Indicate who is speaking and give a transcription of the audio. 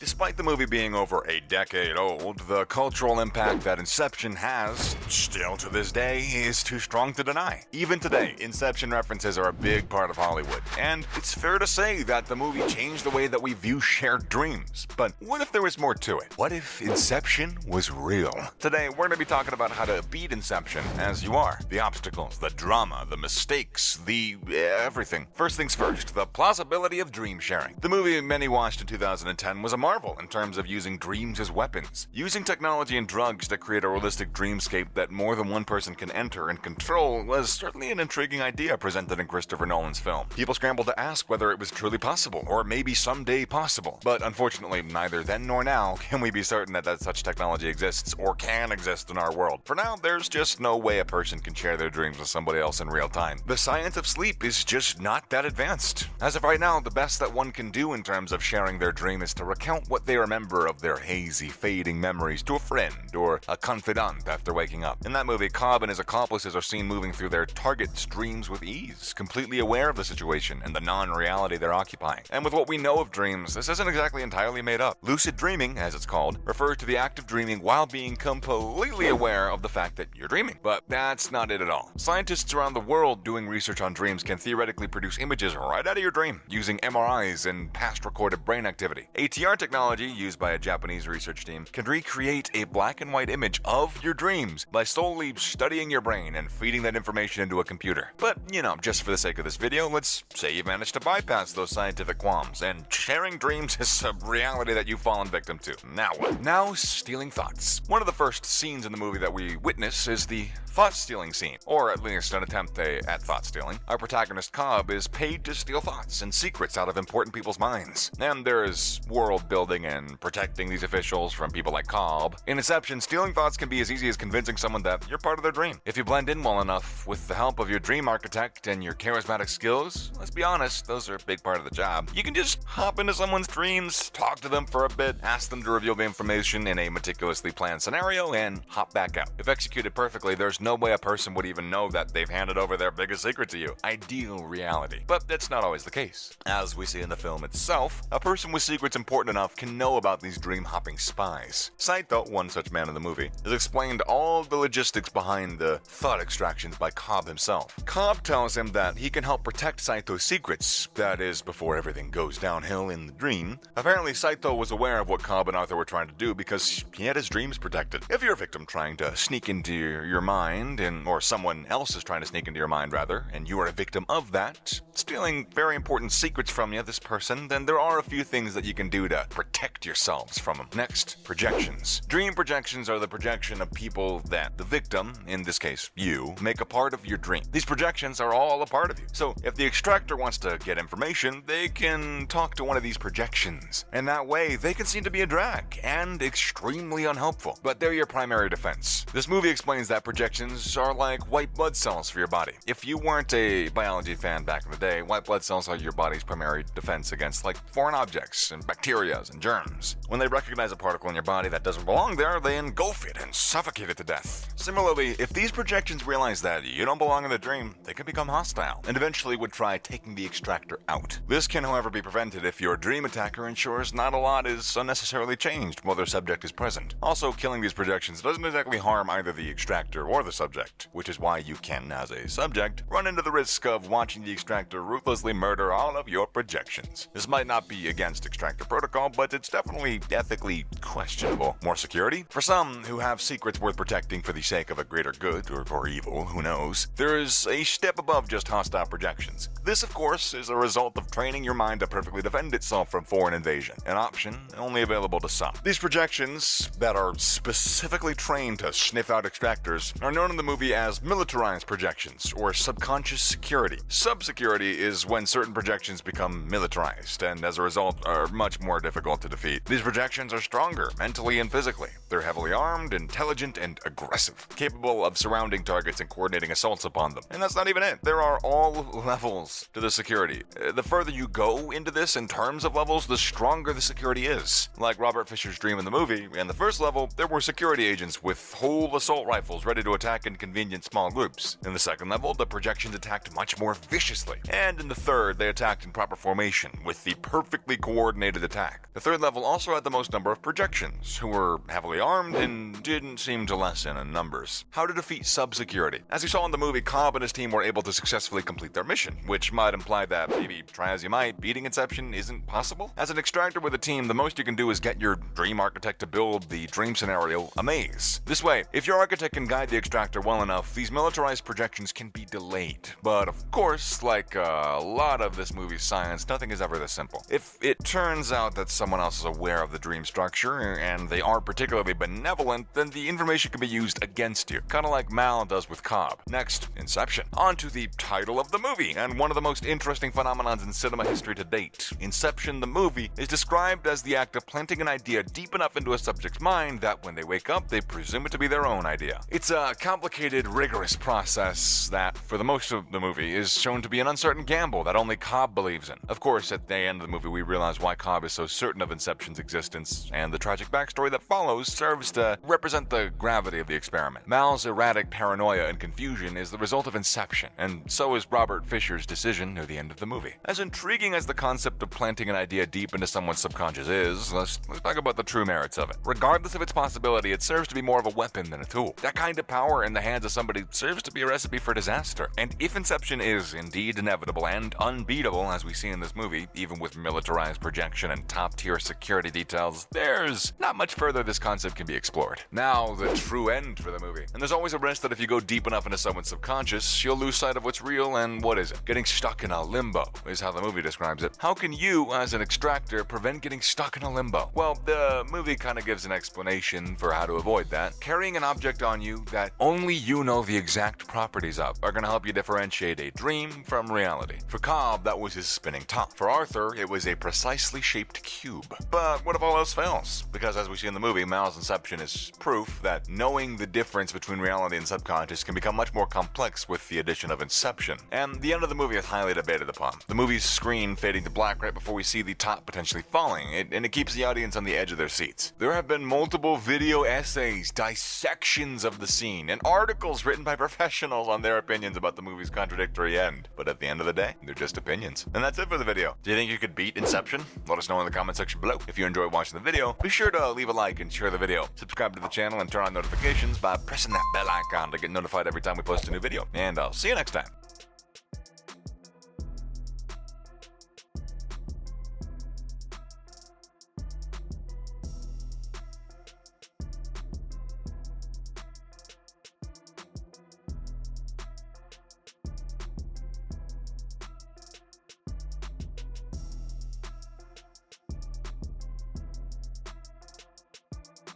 Speaker 1: Despite the movie being over a decade old, the cultural impact that Inception has, still to this day, is too strong to deny. Even today, Inception references are a big part of Hollywood, and it's fair to say that the movie changed the way that we view shared dreams. But what if there was more to it? What if Inception was real? Today, we're going to be talking about how to beat Inception as you are. The obstacles, the drama, the mistakes, the everything. First things first, the plausibility of dream sharing. The movie many watched in 2010 was a marvel in terms of using dreams as weapons. Using technology and drugs to create a realistic dreamscape that more than one person can enter and control was certainly an intriguing idea presented in Christopher Nolan's film. People scrambled to ask whether it was truly possible, or maybe someday possible. But unfortunately, neither then nor now can we be certain that such technology exists or can exist in our world. For now, there's just no way a person can share their dreams with somebody else in real time. The science of sleep is just not that advanced. As of right now, the best that one can do in terms of sharing their dream is to recount what they remember of their hazy, fading memories to a friend or a confidant after waking up. In that movie, Cobb and his accomplices are seen moving through their target's dreams with ease, completely aware of the situation and the non-reality they're occupying. And with what we know of dreams, this isn't exactly entirely made up. Lucid dreaming, as it's called, refers to the act of dreaming while being completely aware of the fact that you're dreaming. But that's not it at all. Scientists around the world doing research on dreams can theoretically produce images right out of your dream using MRIs and past recorded brain activity. ATR technology, used by a Japanese research team, can recreate a black and white image of your dreams by solely studying your brain and feeding that information into a computer. But, just for the sake of this video, let's say you've managed to bypass those scientific qualms, and sharing dreams is a reality that you've fallen victim to. Now what? Now, stealing thoughts. One of the first scenes in the movie that we witness is the thought-stealing scene, or at least an attempt at thought-stealing. Our protagonist, Cobb, is paid to steal thoughts and secrets out of important people's minds. And there is world building and protecting these officials from people like Cobb. In Inception, stealing thoughts can be as easy as convincing someone that you're part of their dream. If you blend in well enough with the help of your dream architect and your charismatic skills, let's be honest, those are a big part of the job. You can just hop into someone's dreams, talk to them for a bit, ask them to reveal the information in a meticulously planned scenario, and hop back out. If executed perfectly, there's no way a person would even know that they've handed over their biggest secret to you. Ideal reality. But that's not always the case. As we see in the film itself, a person with secrets important enough can know about these dream-hopping spies. Saito, one such man in the movie, has explained all the logistics behind the thought extractions by Cobb himself. Cobb tells him that he can help protect Saito's secrets, that is, before everything goes downhill in the dream. Apparently, Saito was aware of what Cobb and Arthur were trying to do because he had his dreams protected. If you're a victim trying to sneak into your mind, or someone else is trying to sneak into your mind rather, and you are a victim of that, stealing very important secrets from you, this person, then there are a few things that you can do to protect yourselves from them. Next, projections. Dream projections are the projection of people that the victim, in this case you, make a part of your dream. These projections are all a part of you. So if the extractor wants to get information, they can talk to one of these projections. And that way, they can seem to be a drag and extremely unhelpful. But they're your primary defense. This movie explains that projections are like white blood cells for your body. If you weren't a biology fan back in the day, white blood cells are your body's primary defense against foreign objects and bacteria and germs. When they recognize a particle in your body that doesn't belong there, they engulf it and suffocate it to death. Similarly, if these projections realize that you don't belong in the dream, they can become hostile and eventually would try taking the extractor out. This can, however, be prevented if your dream attacker ensures not a lot is unnecessarily changed while their subject is present. Also, killing these projections doesn't exactly harm either the extractor or the subject, which is why you can, as a subject, run into the risk of watching the extractor ruthlessly murder all of your projections. This might not be against extractor protocol, but it's definitely ethically questionable. More security? For some who have secrets worth protecting for the sake of a greater good, or evil, who knows, there is a step above just hostile projections. This, of course, is a result of training your mind to perfectly defend itself from foreign invasion, an option only available to some. These projections, that are specifically trained to sniff out extractors, are known in the movie as militarized projections, or subconscious security. Sub-security is when certain projections become militarized, and as a result are much more difficult to defeat. These projections are stronger, mentally and physically. They're heavily armed, intelligent, and aggressive, capable of surrounding targets and coordinating assaults upon them. And that's not even it. There are all levels to the security. The further you go into this in terms of levels, the stronger the security is. Like Robert Fisher's dream in the movie, in the first level, there were security agents with whole assault rifles ready to attack in convenient small groups. In the second level, the projections attacked much more viciously. And in the third, they attacked in proper formation, with the perfectly coordinated attack. attack. The third level also had the most number of projections, who were heavily armed and didn't seem to lessen in numbers. How to defeat sub-security. As you saw in the movie, Cobb and his team were able to successfully complete their mission, which might imply that maybe try as you might, beating Inception isn't possible. As an extractor with a team, the most you can do is get your dream architect to build the dream scenario a maze. This way, if your architect can guide the extractor well enough, these militarized projections can be delayed. But of course, like a lot of this movie's science, nothing is ever this simple. If it turns out that someone else is aware of the dream structure and they aren't particularly benevolent, then the information can be used against you, kind of like Mal does with Cobb. Next, Inception. On to the title of the movie, and one of the most interesting phenomenons in cinema history to date. Inception, the movie, is described as the act of planting an idea deep enough into a subject's mind that when they wake up, they presume it to be their own idea. It's a complicated, rigorous process that, for the most of the movie, is shown to be an uncertain gamble that only Cobb believes in. Of course, at the end of the movie, we realize why Cobb is so certain of Inception's existence, and the tragic backstory that follows serves to represent the gravity of the experiment. Mal's erratic paranoia and confusion is the result of Inception, and so is Robert Fisher's decision near the end of the movie. As intriguing as the concept of planting an idea deep into someone's subconscious is, let's talk about the true merits of it. Regardless of its possibility, it serves to be more of a weapon than a tool. That kind of power in the hands of somebody serves to be a recipe for disaster. And if Inception is indeed inevitable and unbeatable, as we see in this movie, even with militarized projection and top-tier security details, there's not much further this concept can be explored. Now, the true end for the movie. And there's always a risk that if you go deep enough into someone's subconscious, you'll lose sight of what's real and what isn't. Getting stuck in a limbo is how the movie describes it. How can you, as an extractor, prevent getting stuck in a limbo? Well, the movie kind of gives an explanation for how to avoid that. Carrying an object on you that only you know the exact properties of are going to help you differentiate a dream from reality. For Cobb, that was his spinning top. For Arthur, it was a precisely shaped cube. But what if all else fails? Because as we see in the movie, Mal's Inception is proof that knowing the difference between reality and subconscious can become much more complex with the addition of Inception. And the end of the movie is highly debated upon. The movie's screen fading to black right before we see the top potentially falling, and it keeps the audience on the edge of their seats. There have been multiple video essays, dissections of the scene, and articles written by professionals on their opinions about the movie's contradictory end. But at the end of the day, they're just opinions. And that's it for the video. Do you think you could beat Inception? Let us know in the comment section below. If you enjoyed watching the video, be sure to leave a like and share the video. Subscribe to the channel and turn on notifications by pressing that bell icon to get notified every time we post a new video. And I'll see you next time.